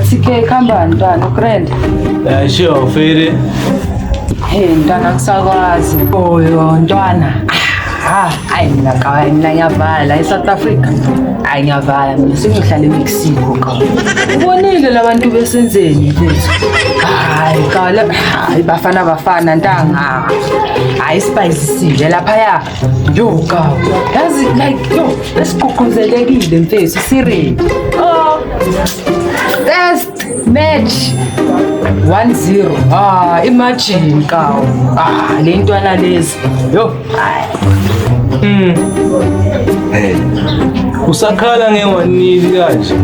TK khambani ntwana ugrand. Sure Fede. Hey ntwana kusakwazi. Oyo ntwana. Hayi mina kawa mina ngiyavala eSouth Africa. Hayi ngiyavala mina sengihlala eMexico ka. Ubonile labantu besenzeni mfethu. Hayi kala hayi bafana ntanga. Hayi spice sinje lapha ya. Yo ka. Yazi like yo esiququzelekile mfethu serious. Oh. Test match 1-0. Imagine kawo. Le ntwana lezi. Yo. Usakhala ngewanili kanje.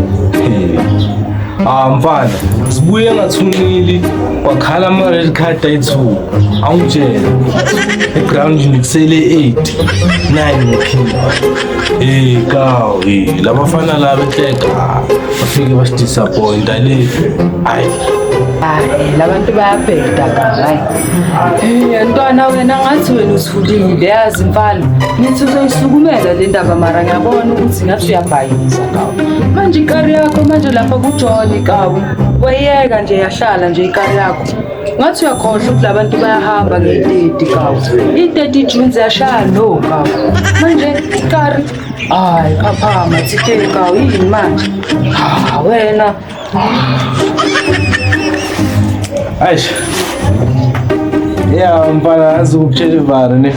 Mfana, sibuye ngathunili wakhala ama red card ayi2. Awungitshela. Eground ngikusele 8, 9 ngiphinda. Kawo, labafana laba ehleka. Bafike basidisappoint le. Hayi Labantu bayabheda hayi. Ntwana wena ngathi wena usifulile yazi mfana. Ngithi uzoyisukumela le ndaba mara ngiyabona ukuthi ngathi uyabhayisa kawo. Manje ikari yakho manje lapha kuJohn kawo. Wayeka nje yahlala nje ikari yakho. Ngathi uyakhohlwa ukuthi labantu bayahamba nge-30 kawo. I-30 June ziyashaya no kawo. Manje ikari hayi phaphama TK kawo yini manje? Wena Aish. Mfana azukutshela ivara ne.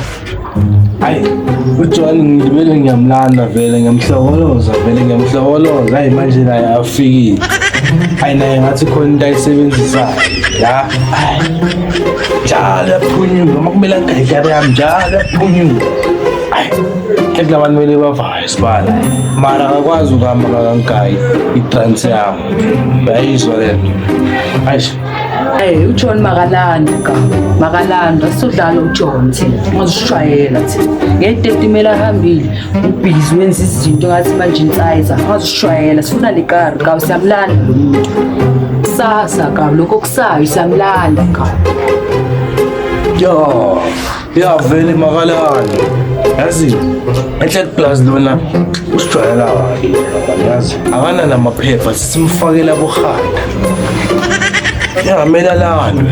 Hayi, uJohn ngibele ngiyamlanda vele ngiyamhlokoloza hayi manje naye afikile. Hayi naye ngathi khona into ayisebenzisayo. Ya. Njalo yaphunyuka noma kumele angayikari yami njalo yaphunyuka. Hayi. Ekunabantu mele bavaye sibala. Mara akakwazi ukuhamba kangayi i-transfer yami. Bayizwa lento. Aish. uJohn Makalanda sodlala uJohn thina ngazishwayela thina nge-30 mela hambile ubhizi wenza izinto ngathi manje insizer ngazishwayela sifuna le car ka siyamlanda lo muntu sasa ka lokho kusayo siyamlanda ka ya vele Makalanda yazi enhle plus lona usijwayela yazi akana namaphepha simfakela bohanda ya mela lana